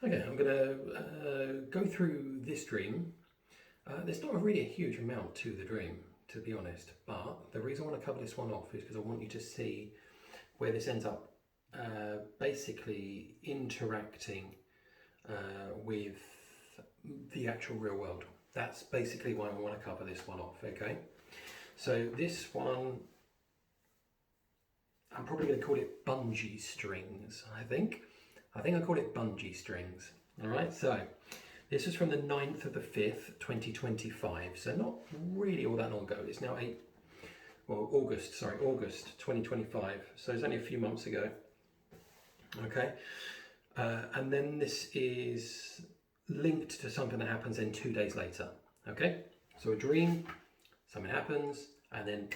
Okay, I'm going to go through this dream. There's not really a huge amount to the dream, to be honest, but the reason I want to cover this one off is because I want you to see where this ends up basically interacting with the actual real world. That's basically why I want to cover this one off, okay? So this one, I'm probably going to call it bungee strings, I think. I call it bungee strings. All right, so this is from the 9th of the 5th, 2025. So not really all that long ago. It's now August 2025. So it's only a few months ago. Okay. And then this is linked to something that happens then 2 days later. Okay. So a dream, something happens, and then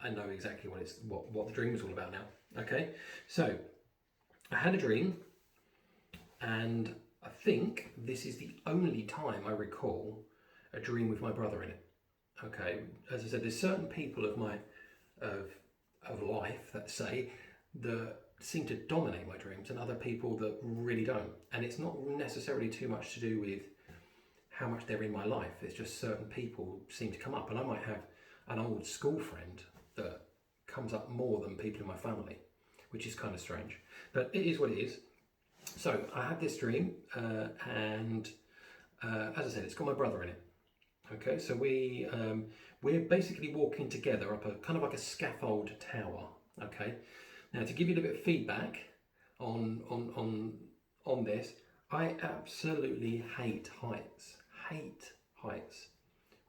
I know exactly what the dream is all about now. Okay. So I had a dream, and I think this is the only time I recall a dream with my brother in it. Okay, as I said, there's certain people of life that seem to dominate my dreams, and other people that really don't. And it's not necessarily too much to do with how much they're in my life. It's just certain people seem to come up, and I might have an old school friend that comes up more than people in my family, which is kind of strange. But it is what it is. So I had this dream, and as I said, it's got my brother in it. Okay, so we're basically walking together up a kind of like a scaffold tower. Okay, now to give you a little bit of feedback on this, I absolutely hate heights.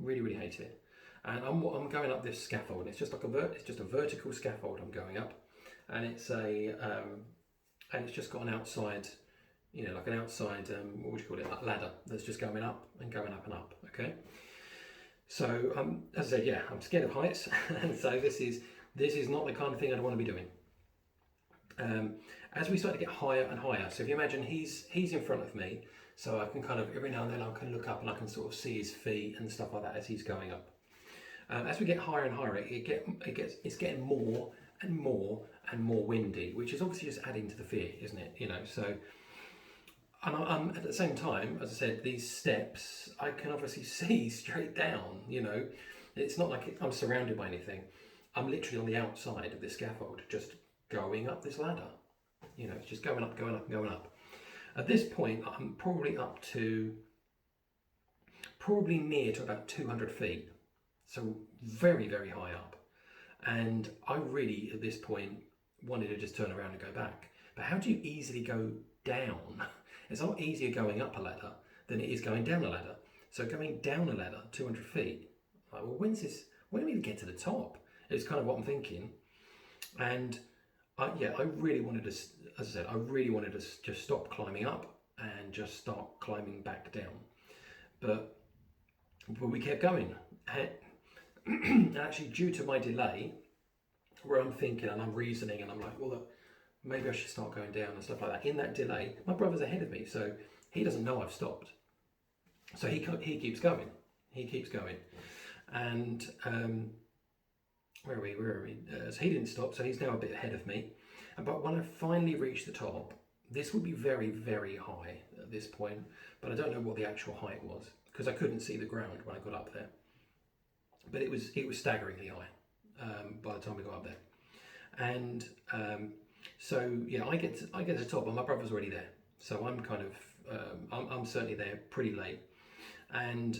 Really hate it. And I'm going up this scaffold. It's just like it's just a vertical scaffold I'm going up, and it's and it's just got an outside, like an outside, what would you call it, like ladder that's just going up and going up and up, okay? So, as I said, yeah, I'm scared of heights, and so this is not the kind of thing I'd want to be doing. As we start to get higher and higher, so if you imagine he's in front of me, so I can kind of, every now and then I can look up and I can sort of see his feet and stuff like that as he's going up. As we get higher and higher, it's getting more and more and more windy, which is obviously just adding to the fear, isn't it? So, and I'm at the same time, as I said, these steps I can obviously see straight down. It's not like I'm surrounded by anything. I'm literally on the outside of this scaffold, just going up this ladder. It's just going up, going up, going up. At this point, I'm probably near to about 200 feet. So very, very high up. And I really, at this point, wanted to just turn around and go back. But how do you easily go down? It's a lot easier going up a ladder than it is going down a ladder. So going down a ladder, 200 feet, like, well, when do we get to the top? It's kind of what I'm thinking. And I really wanted to, as I said, I really wanted to just stop climbing up and just start climbing back down. But we kept going. And actually, due to my delay, where I'm thinking and I'm reasoning and I'm like, well, look, maybe I should start going down and stuff like that. In that delay, my brother's ahead of me, so he doesn't know I've stopped. So he keeps going. And where are we? So he didn't stop, so he's now a bit ahead of me. But when I finally reached the top, this would be very, very high at this point, but I don't know what the actual height was because I couldn't see the ground when I got up there. But it was staggeringly high by the time we got up there. And so yeah, I get to the top, and my brother's already there. So I'm kind of I'm certainly there pretty late. And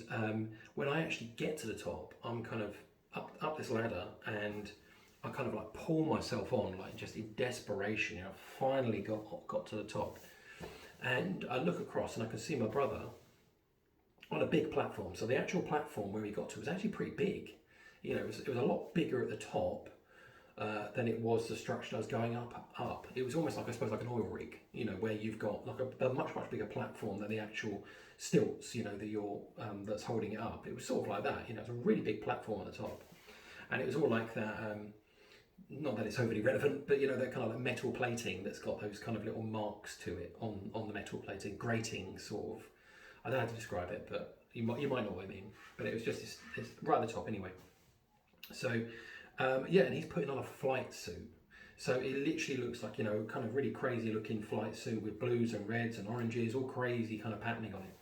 when I actually get to the top, I'm kind of up this ladder, and I kind of like pull myself on, like just in desperation. I finally got to the top, and I look across and I can see my brother on a big platform. So the actual platform where we got to was actually pretty big. It was a lot bigger at the top than it was the structure I was going up. It was almost like, I suppose, like an oil rig, where you've got like a much bigger platform than the actual stilts, that you're that's holding it up. It was sort of like that. It's a really big platform at the top, and it was all like that. Not that it's overly relevant, but that kind of like metal plating that's got those kind of little marks to it on the metal plating, grating sort of. I don't know how to describe it, but you might know what I mean. But it was just this right at the top anyway. So and he's putting on a flight suit. So it literally looks like, you know, kind of really crazy looking flight suit with blues and reds and oranges, all crazy kind of patterning on it.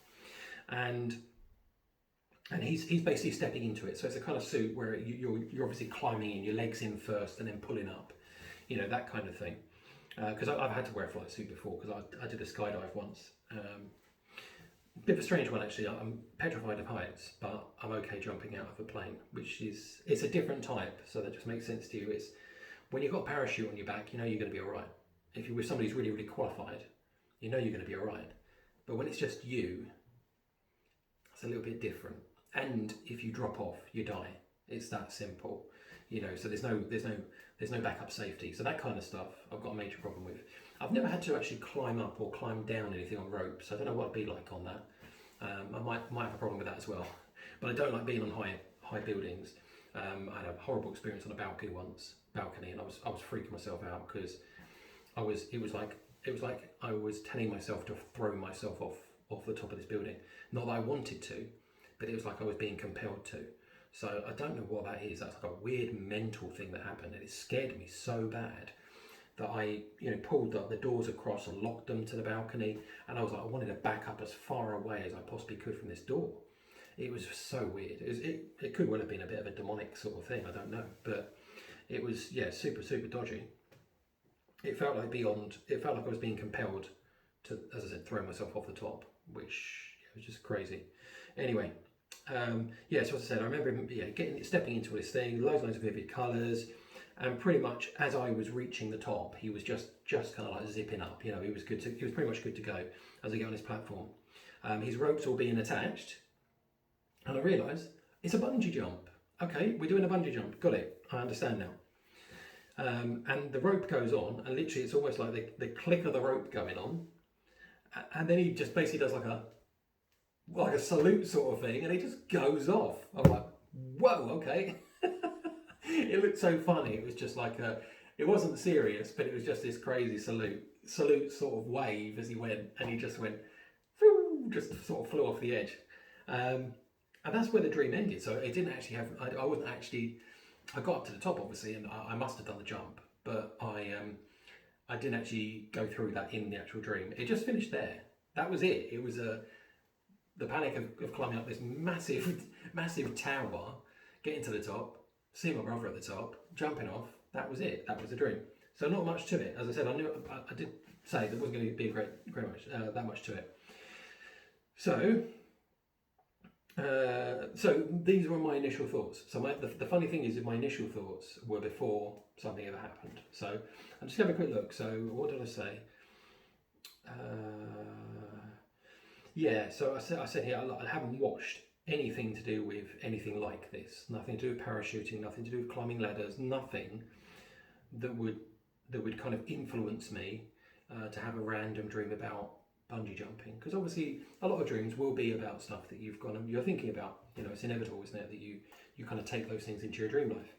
And he's basically stepping into it. So it's a kind of suit where you're obviously climbing in, your legs in first and then pulling up, you know, that kind of thing. Because I've had to wear a flight suit before, because I did a skydive once. Bit of a strange one actually. I'm petrified of heights, but I'm okay jumping out of a plane, which is, it's a different type, so that just makes sense to you. It's when you've got a parachute on your back, you know you're going to be all right. If you're with somebody who's really, really qualified, you know you're going to be all right. But when it's just you, it's a little bit different. And if you drop off, you die. It's that simple, you know. So there's no backup safety. So that kind of stuff, I've got a major problem with. I've never had to actually climb up or climb down anything on ropes. I don't know what it'd be like on that. I might have a problem with that as well. But I don't like being on high buildings. I had a horrible experience on a balcony once, and I was freaking myself out because it was like I was telling myself to throw myself off the top of this building. Not that I wanted to, but it was like I was being compelled to. So I don't know what that is. That's like a weird mental thing that happened, and it scared me so bad that I, you know, pulled the doors across and locked them to the balcony, and I was like, I wanted to back up as far away as I possibly could from this door. It was so weird. It could well have been a bit of a demonic sort of thing, I don't know, but it was, yeah, super dodgy. It felt like I was being compelled to, as I said, throw myself off the top, which was just crazy. Anyway, yeah, so as I said, I remember him, stepping into this thing, loads of vivid colours, and pretty much as I was reaching the top, he was just kind of like zipping up. You know, he was pretty much good to go as I get on his platform. His ropes all being attached, and I realised it's a bungee jump. Okay, we're doing a bungee jump. Got it. I understand now. And the rope goes on, and literally it's almost like the click of the rope going on, and then he just basically does like a salute sort of thing, and he just goes off. I'm like, whoa, okay. It looked so funny. It was just like it wasn't serious, but it was just this crazy salute sort of wave as he went, and he just went, just sort of flew off the edge. And that's where the dream ended. So it didn't actually have, I wasn't actually, I got up to the top obviously, and I must have done the jump, but I didn't actually go through that in the actual dream. It just finished there. That was it. It was the panic of climbing up this massive tower, getting to the top, seeing my brother at the top, jumping off. That was it. That was the dream. So not much to it. As I said, I did say there wasn't going to be that much to it. So these were my initial thoughts. So the funny thing is that my initial thoughts were before something ever happened. So I'm just going to have a quick look. So what did I say? Yeah, so I said here I haven't watched anything to do with anything like this. Nothing to do with parachuting, nothing to do with climbing ladders, nothing that would kind of influence me to have a random dream about bungee jumping. Because obviously a lot of dreams will be about stuff that you're thinking about. You know, it's inevitable, isn't it, that you kind of take those things into your dream life.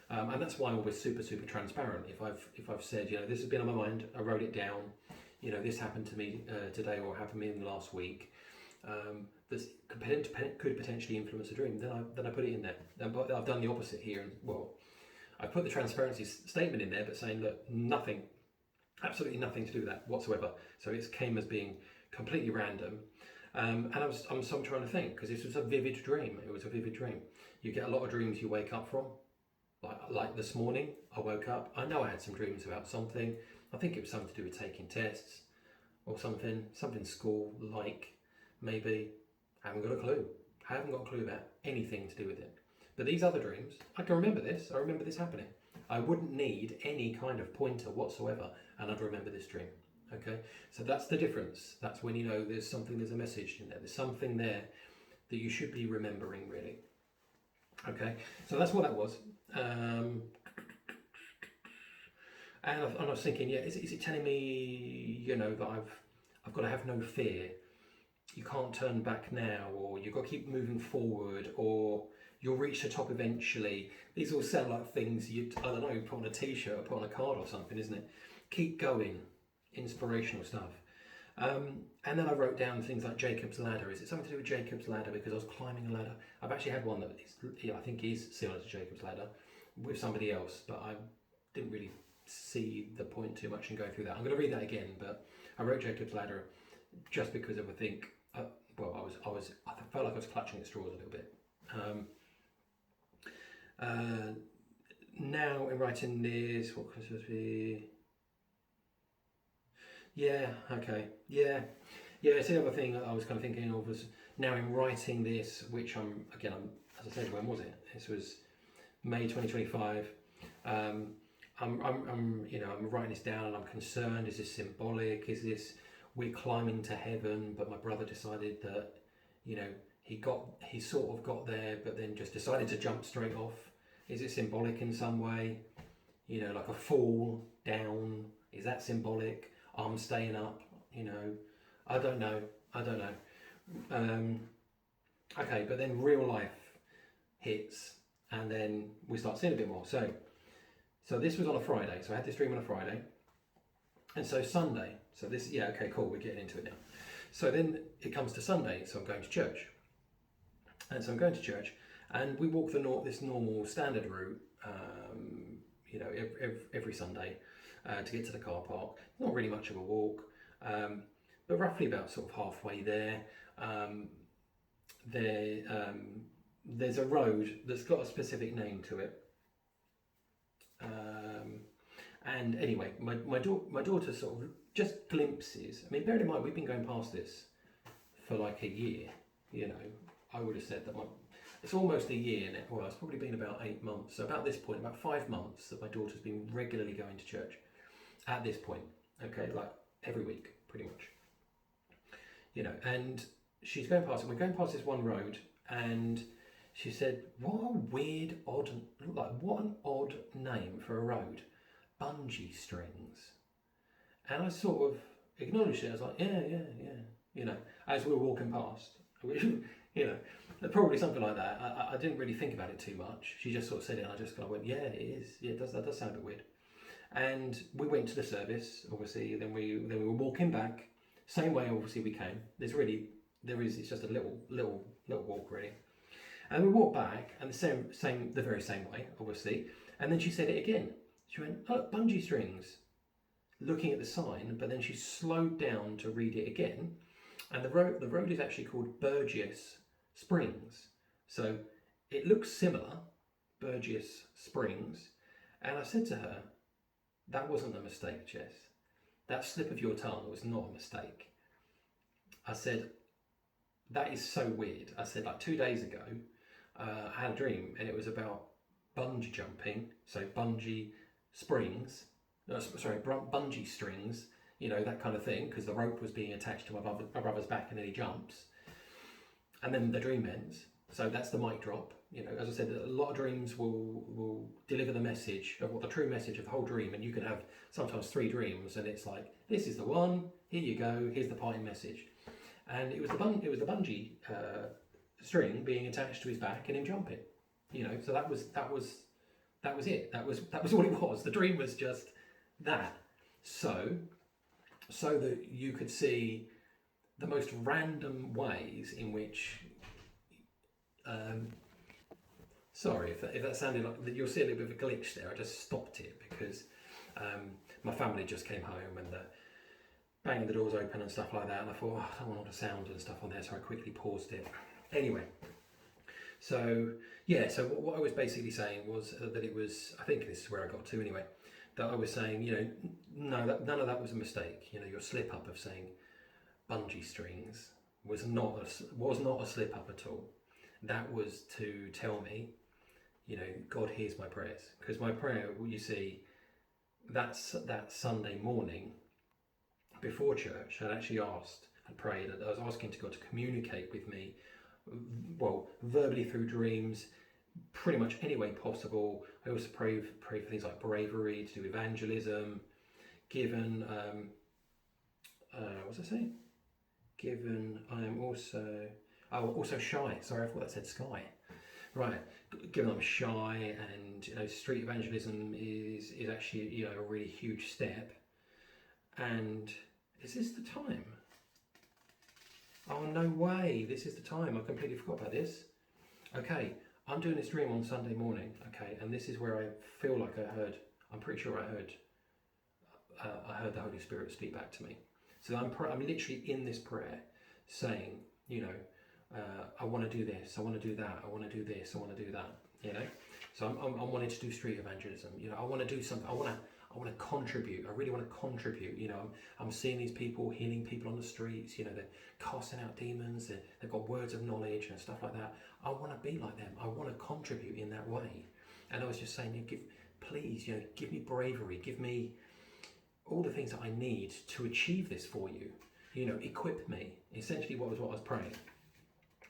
And that's why I'm always super transparent. If I've said, you know, this has been on my mind, I wrote it down, you know, this happened to me today or happened to me in the last week, this could potentially influence a dream, then I put it in there. But I've done the opposite here. Well, I put the transparency statement in there, but saying that nothing, absolutely nothing to do with that whatsoever. So it came as being completely random. And I'm trying to think, because this was a vivid dream. It was a vivid dream. You get a lot of dreams you wake up from. Like this morning, I woke up. I know I had some dreams about something. I think it was something to do with taking tests or something school-like, maybe. I haven't got a clue. I haven't got a clue about anything to do with it. But these other dreams, I can remember this. I remember this happening. I wouldn't need any kind of pointer whatsoever, and I'd remember this dream. Okay, so that's the difference. That's when you know there's a message in there. There's something there that you should be remembering, really. Okay, so that's what that was. And I was thinking, yeah, is it telling me, you know, that I've got to have no fear? You can't turn back now, or you've got to keep moving forward, or you'll reach the top eventually. These all sound like things I don't know, put on a t-shirt or put on a card or something, isn't it? Keep going, inspirational stuff. And then I wrote down things like Jacob's ladder. Is it something to do with Jacob's ladder? Because I was climbing a ladder. I've actually had one that I think is similar to Jacob's ladder with somebody else, but I didn't really see the point too much and go through that. I'm going to read that again, but I wrote Jacob's Ladder just because of, I think, I felt like I was clutching at straws a little bit. Now in writing this, what could this be? Yeah, okay, yeah. It's the other thing I was kind of thinking of was now in writing this, which as I said, when was it? This was May 2025. I'm writing this down and I'm concerned. Is this symbolic? Is this we're climbing to heaven? But my brother decided that, he sort of got there, but then just decided to jump straight off. Is it symbolic in some way? Like a fall down. Is that symbolic? I'm staying up. I don't know. Okay, but then real life hits, and then we start seeing a bit more. So this was on a Friday. So I had this dream on a Friday, and so Sunday. So this, yeah, okay, cool. We're getting into it now. So then it comes to Sunday. So I'm going to church, and we walk this normal standard route. Every Sunday to get to the car park. Not really much of a walk, but roughly about sort of halfway there. There's a road that's got a specific name to it. And anyway, my daughter sort of just glimpses. I mean, bear in mind, we've been going past this for like a year. I would have said that it's almost a year now. Well, it's probably been about 8 months. So about this point, about 5 months that my daughter's been regularly going to church. At this point, okay, like every week, pretty much. And she's going past it. We're going past this one road, and she said, what an odd name for a road. Bungee Strings. And I sort of acknowledged it. I was like, yeah. As we were walking past, probably something like that. I didn't really think about it too much. She just sort of said it, and I just kind of went, yeah, it is. Yeah, that does sound a bit weird. And we went to the service, obviously. Then we were walking back, same way obviously we came. It's just a little walk really. And we walked back, and the very same way, obviously. And then she said it again. She went, oh, bungee strings, looking at the sign, but then she slowed down to read it again. And the road is actually called Burgess Springs. So it looks similar, Burgess Springs. And I said to her, that wasn't a mistake, Jess. That slip of your tongue was not a mistake. I said, that is so weird. I said, like 2 days ago, I had a dream, and it was about bungee jumping. So bungee springs, bungee strings, that kind of thing, because the rope was being attached to my brother's back, and then he jumps. And then the dream ends. So that's the mic drop. As I said, a lot of dreams will deliver the message of what the true message of the whole dream, and you can have sometimes 3 dreams, and it's like, this is the one. Here you go. Here's the parting message. And it was the bungee string being attached to his back and him jumping. So that was it. That was all it was. The dream was just that. So that you could see the most random ways in which. Sorry if that sounded like you'll see a little bit of a glitch there. I just stopped it because my family just came home and banging the doors open and stuff like that, and I thought, I don't want all the sound and stuff on there, so I quickly paused it. Anyway, so what I was basically saying was that it was, I think this is where I got to anyway, that I was saying, none of that was a mistake. Your slip up of saying bungee strings was not a slip up at all. That was to tell me, God hears my prayers, because my prayer, you see, that Sunday morning before church, I'd actually prayed, I was asking to God to communicate with me, well, verbally through dreams, pretty much any way possible. I also pray for things like bravery, to do evangelism, given, what was I saying? Given I am also shy. Sorry, I thought that said sky. Right, given I'm shy, and street evangelism is actually a really huge step. And is this the time? Oh no way! This is the time. I completely forgot about this. Okay, I'm doing this dream on Sunday morning. Okay, and this is where I feel like I'm pretty sure I heard I heard the Holy Spirit speak back to me. So I'm literally in this prayer saying, you know, I want to do this, I want to do that, I want to do this, I want to do that, you know. So I'm wanting to do street evangelism. You know, I want to do something. I want to contribute. I really want to contribute. You know, I'm seeing these people healing people on the streets. You know, they're casting out demons. They've got words of knowledge and stuff like that. I want to be like them. I want to contribute in that way. And I was just saying, please, you know, give me bravery. Give me all the things that I need to achieve this for you. You know, equip me. Essentially, what I was praying.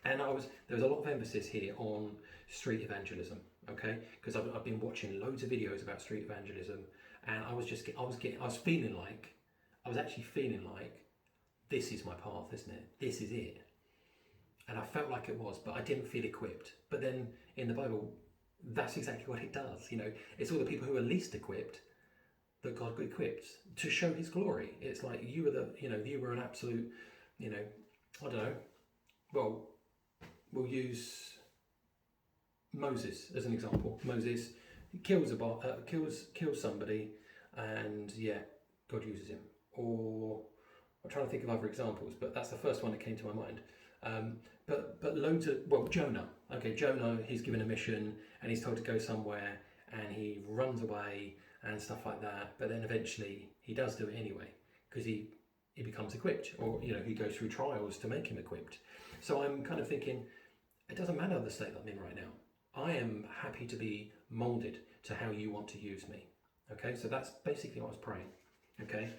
And there was a lot of emphasis here on street evangelism, okay? Because I've been watching loads of videos about street evangelism, and I was actually feeling like this is my path, isn't it? This is it. And I felt like it was, but I didn't feel equipped. But then in the Bible, that's exactly what it does. You know, it's all the people who are least equipped that God equipped to show His glory. It's like you were an absolute, you know, I don't know. Well, we'll use Moses as an example. Moses kills somebody, and yeah, God uses him. Or I'm trying to think of other examples, but that's the first one that came to my mind. But loads of, well, Jonah. Okay, Jonah, he's given a mission and he's told to go somewhere, and he runs away and stuff like that. But then eventually he does do it anyway, because he becomes equipped, or you know, he goes through trials to make him equipped. So I'm kind of thinking, it doesn't matter the state that I'm in right now. I am happy to be molded to how you want to use me. Okay, so that's basically what I was praying. Okay,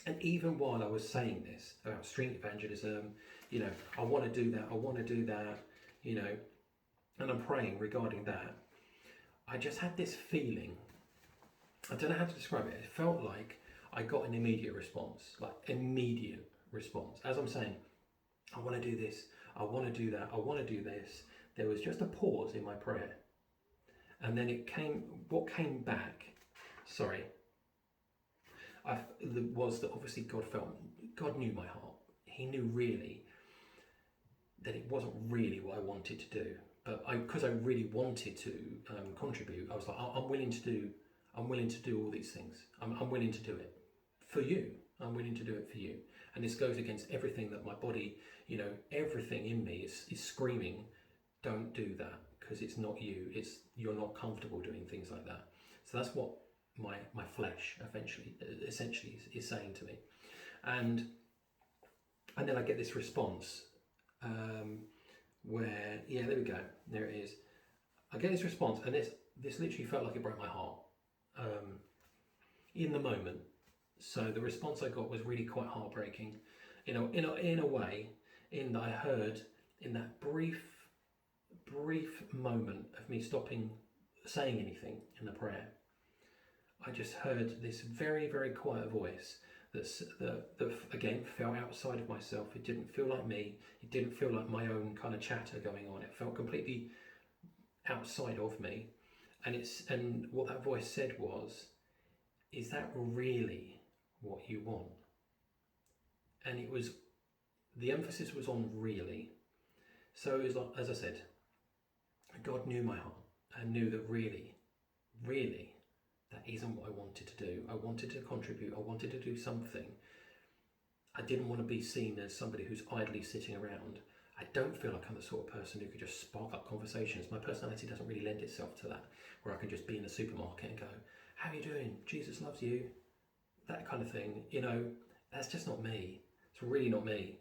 and even while I was saying this about street evangelism, you know, I want to do that, you know, and I'm praying regarding that, I just had this feeling, I don't know how to describe it. It felt like I got an immediate response, As I'm saying, I want to do this, I want to do that, I want to do this. There was just a pause in my prayer. And then what came back, was that obviously God knew my heart. He knew really that it wasn't really what I wanted to do. But because I really wanted to contribute, I was like, I'm willing to do all these things. I'm willing to do it for you. I'm willing to do it for you. And this goes against everything that my body, you know, everything in me is screaming, don't do that, because it's not you. You're not comfortable doing things like that. So that's what my flesh essentially is saying to me. And then I get this response where, yeah, there we go. There it is. I get this response, and this literally felt like it broke my heart in the moment. So the response I got was really quite heartbreaking, you know, in a way, in that I heard in that brief moment of me stopping saying anything in the prayer, I just heard this very, very quiet voice that again felt outside of myself. It didn't feel like me. It didn't feel like my own kind of chatter going on. It felt completely outside of me. And what that voice said was, is that really what you want? And the emphasis was on really. So it was like, as I said, God knew my heart and knew that really, that isn't what I wanted to do. I wanted to contribute. I wanted to do something. I didn't want to be seen as somebody who's idly sitting around. I don't feel like I'm the sort of person who could just spark up conversations. My personality doesn't really lend itself to that, where I can just be in a supermarket and go, how are you doing? Jesus loves you. That kind of thing. You know, that's just not me. It's really not me.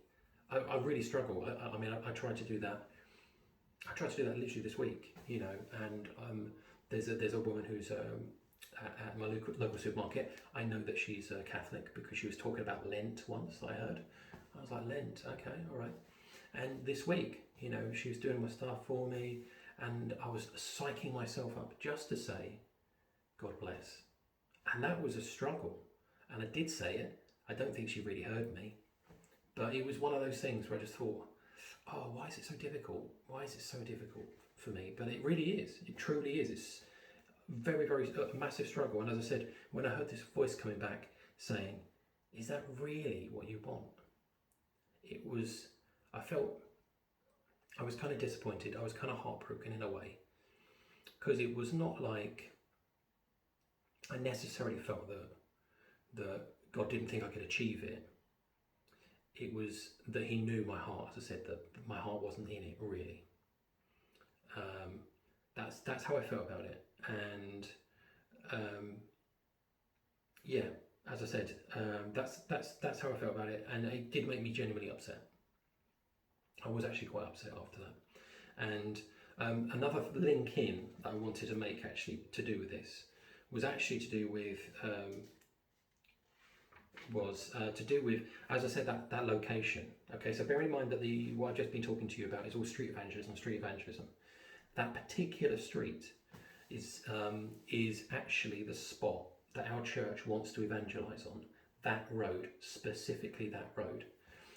I really struggle. I mean, I tried to do that. I tried to do that literally this week, you know, and there's a woman who's at my local supermarket. I know that she's Catholic because she was talking about Lent once, I heard. I was like, Lent, okay, all right. And this week, you know, she was doing my stuff for me, and I was psyching myself up just to say, God bless. And that was a struggle. And I did say it. I don't think she really heard me. But it was one of those things where I just thought, oh, why is it so difficult? Why is it so difficult for me? But it really is. It truly is. It's very, very massive struggle. And as I said, when I heard this voice coming back saying, is that really what you want? I was kind of disappointed. I was kind of heartbroken in a way, because it was not like I necessarily felt that God didn't think I could achieve it. It was that he knew my heart, as I said, that my heart wasn't in it really. That's how I felt about it. And yeah, as I said, that's how I felt about it, and it did make me genuinely upset. I was actually quite upset after that. And another link in that I wanted to make actually to do with this was actually to do with as I said, that location. Okay, so bear in mind that what I've just been talking to you about is all street evangelism. That particular street is actually the spot that our church wants to evangelize on. That road, specifically that road.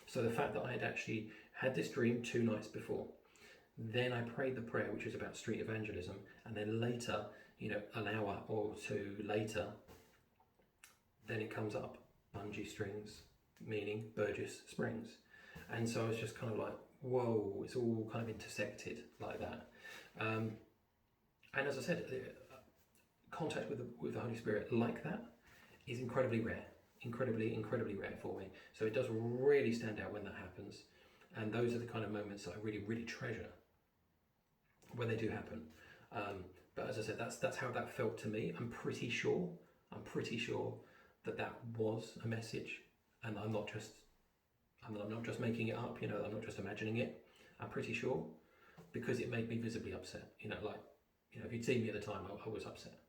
So the fact that I had actually had this dream 2 nights before, then I prayed the prayer which was about street evangelism, and then later, an hour or two later, then it comes up, Bungee Strings, meaning Burgess Springs. And so I was just kind of like, whoa, it's all kind of intersected like that. And as I said, contact with the Holy Spirit like that is incredibly rare, incredibly rare for me. So it does really stand out when that happens. And those are the kind of moments that I really, really treasure when they do happen. But as I said, that's how that felt to me. I'm pretty sure that was a message, and I'm not just making it up. I'm not just imagining it. I'm pretty sure, because it made me visibly upset. If you'd seen me at the time, I was upset.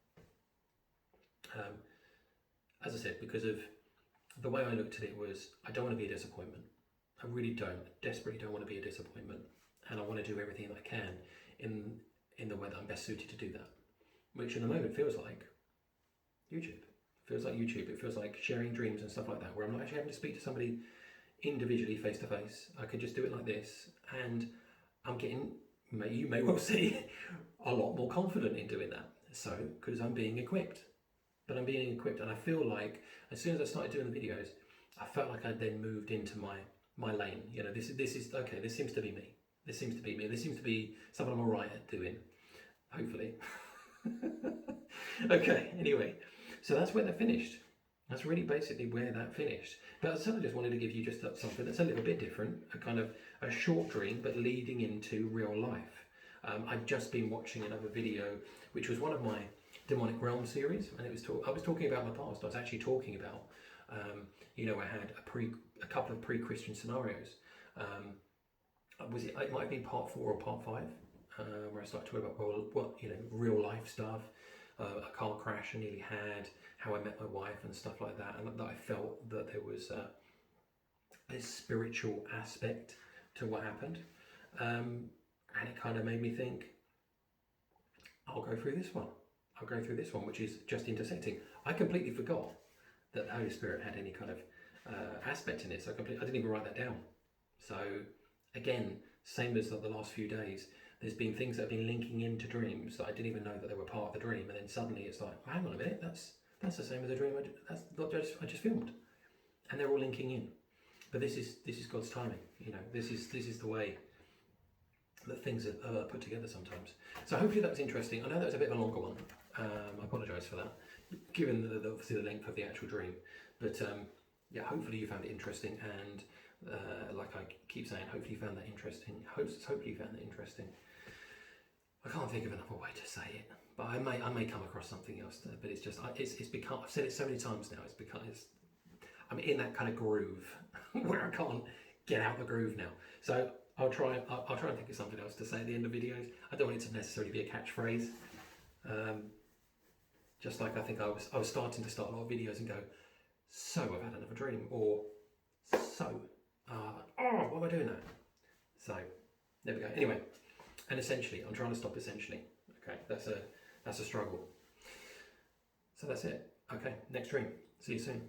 As I said, because of the way I looked at it was, I don't want to be a disappointment. I really don't. Desperately don't want to be a disappointment, and I want to do everything that I can in the way that I'm best suited to do that, which in the moment feels like YouTube. It feels like sharing dreams and stuff like that, where I'm not actually having to speak to somebody individually face to face. I could just do it like this, and I'm getting, you may well see, a lot more confident in doing that. So, because I'm being equipped. But I'm being equipped, and I feel like as soon as I started doing the videos, I felt like I then moved into my lane. This is okay. This seems to be me. This seems to be something I'm alright at doing. Hopefully. Okay. Anyway, so that's where that finished. That's really basically where that finished. But I certainly just wanted to give you just something that's a little bit different, a kind of a short dream, but leading into real life. I've just been watching another video, which was one of my Demonic Realm series, and I was talking about my past. I was actually talking about, I had a couple of pre-Christian scenarios. It might have been part 4 or part 5, where I started talking about real life stuff, a car crash I nearly had, how I met my wife and stuff like that, and that I felt that there was a spiritual aspect to what happened, and it kind of made me think, I'll go through this one, which is just intersecting. I completely forgot that the Holy Spirit had any kind of aspect in it, so I didn't even write that down. So again, same as the last few days, there's been things that have been linking into dreams that I didn't even know that they were part of the dream, and then suddenly it's like, oh, hang on a minute, that's the same as the dream I just filmed, and they're all linking in. But this is God's timing. This is the way that things are put together sometimes. So hopefully that was interesting. I know that was a bit of a longer one. I apologise for that, given obviously the length of the actual dream. But yeah, hopefully you found it interesting, and like I keep saying, hopefully you found that interesting. Hopefully you found that interesting. I can't think of another way to say it, but I may come across something else. But it's just it's become. I've said it so many times now. I'm in that kind of groove where I can't get out the groove now. So I'll try and think of something else to say at the end of videos. I don't want it to necessarily be a catchphrase. Just like I think I was starting to start a lot of videos and go, so I've had another dream, or so what am I doing now? So there we go. Anyway, and essentially, I'm trying to stop essentially. Okay, that's a struggle. So that's it. Okay, next dream. See you soon.